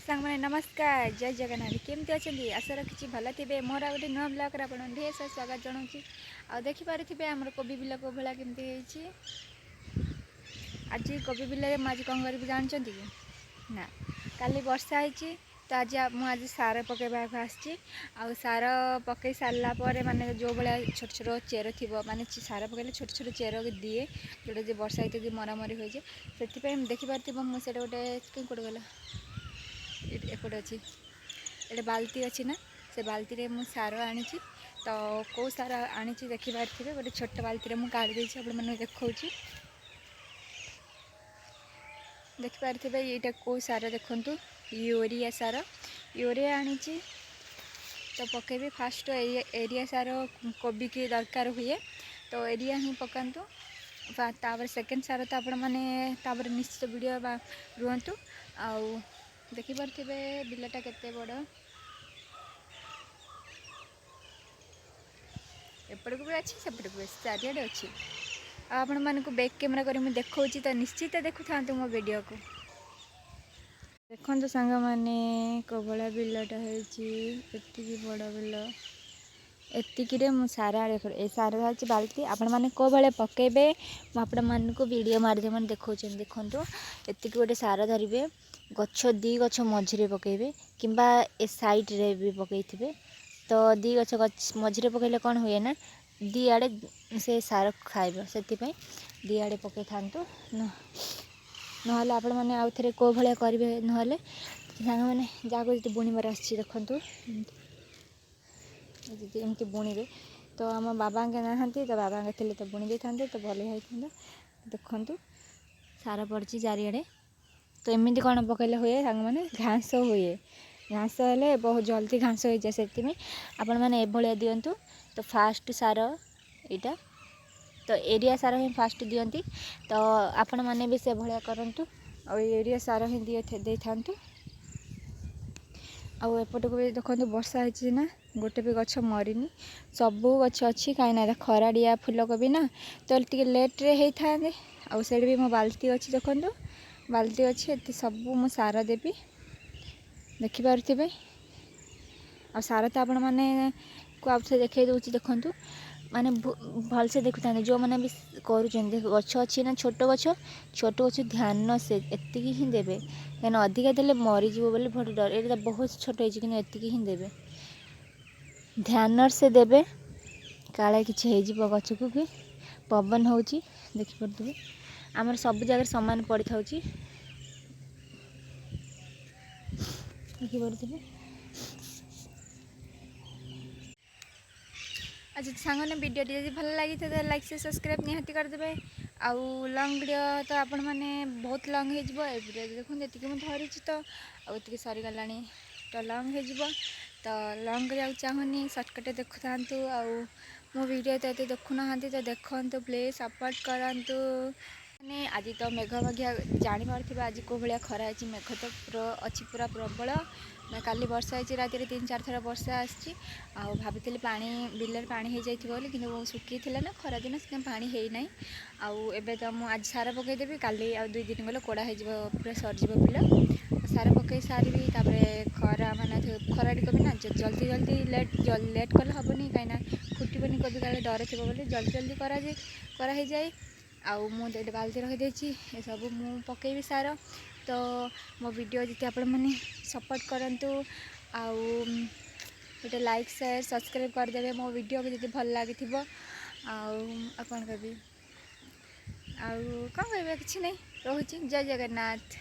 सांग मैंने नमस्कार जय जगन्नाथ केमती अच्छा आशा रखी भल थे मोर आ गए नुआ ब्लॉग आप ढेर सारा स्वागत जनाऊँ आ देखिपे आमर कोबी बिल को भाया केमती आज कोबी बिल में आज कौन करी जानते कि ना काली वर्षा होती तो आज सार पकड़ा आसी सार पकई सारापर माने जो भाया छोट छोट चेर थी माने सार पकड़े छोट छोट चेर दिए जोटा वर्षा होती कि मरामरी हो जाए से देखिपार मुझे गोटे कौट गला एपटे अच्छी ये बाल्टी अच्छी ना से बाल्टी रे मु सार आनी तो कौ सार आनी देखिपारे गोटे छोट बाल्टी मुझे काढ़ी देती आप देखा देखिपारे ये कौ सार देखु यूरिया सार यूरिया आनी तो पकेबी फास्ट एरिया सार कोबी की दरकार हुए तो एरिया ही पकातु तापर सेकेंड सार तो आपण मैंने निश्चित वीडियो रुहतु आउ देखिपारे बिलटा केते बड़ एपटू भी अच्छी सेपटू भी चारिड़े अच्छी आपण मानक बैक कैमेरा कर देखा तो निश्चित देखु था मो वीडियो को देखो सांग मैंने कबला बिलटा होती बड़ बिल एतिकी मु सारा ए सारा अच्छी बाल्टी आपण मैंने कौ भाया पकेबे आपण मानक वीडियो मारिदे मैंने देखा देखु एति गोटे सार धरवे गछ दी गछ मझिरे पकेबे किंबा ए साइड रे भी पकई तो दी गछ मझिरे पकईले कौन हुए ना दी आड़े से सार खाइब से दी आड़े पकई था ना आपण मैंने आउ थे कौ भाया करेंगे ना सांग मैंने जहाँ बुणीबार आसी देखु एमती बुणीबे तो आम बाबा ना तो बाबा थे तो बुणी दे था तो भल होता देखु सार पड़ी चारिड़े तो एमती कौन पकड़े हुए सांग मैंने घास हुए घास हेल्ले बहुत जल्दी घास हो जाए से आपण मैंने एभलिया दिंतु तो फास्ट सार यहाँ तो एरिया सार ही फास्ट दिंती तो आपण मैंने भी से भाया करूँ और एरिया सार ही दे था आउपटक भी देखो वर्षा होती ना गोटे भी गछ मरीनी सबू गछ अच्छी कहीं खराड़िया फूलकोबी ना तो टे लेट्रे होता आड़ भी मो बाल्टी अच्छी देखो बाल्टी अच्छी ये सबू मु सार देवी देखिपे आ सार तो आपण मैंने को आउ देखे दूसरी देखु माने भल से देखुता जो मैंने भी कर गछ अच्छी ना छोट गछ ध्यान से एति ही देवे कहीं अधिका देले मरीज बोली बहुत डर ये बहुत छोट होती ही देवे ध्यान से देवे काले कि गछ को भी पवन हो देखिपे आमर सब जगह सामान पड़ था देखिपे अच्छा सांग ने वीडियो जब भल लगी तो लाइक से सब्सक्राइब निहाती करदे आउ लॉन्ग वीडियो तो आपण मैंने बहुत लॉन्ग हो देखो ये मुझे धरी तो आती सरीगला तो लॉन्ग हो तो लॉन्ग कराया चाहूनी सर्टकट देखु था मो वीडियो तो ये देखुना तो देखो प्लीज सपोर्ट करूँ मैंने आज तो मेघ मघिया जापारे आज कौ भाया खरा है मेघ तो पूरा अच्छी पूरा प्रबल मैं काली वर्षा होती रात 3-4 थर वर्षा आसी भाभी पा बिल पा हो जाए कि सुखी थी ना खरा दिन से पा ना आउ तो मुझे आज सार पकईदेवी काली आ 2 दिन गले कोड़ा हो पूरा सरज बिल सार पकई सारी खरा मान खरा कोबी ना जल्दी जल्दी लेट कले हेनी कहीं फुटबनी कोबी का डर थी बोली जल्दी जल्दी करा जाए आउ मुझे बाल्टी रखीदे ये सब मु पकईबी सार तो मो वीडियो जी आप सपोर्ट करूँ आउ गोटे लाइक शेयर सब्सक्राइब करदे मो वीडियो को जी भल लगी कौन कह कौन कह कि नहीं रोचे जय जगन्नाथ।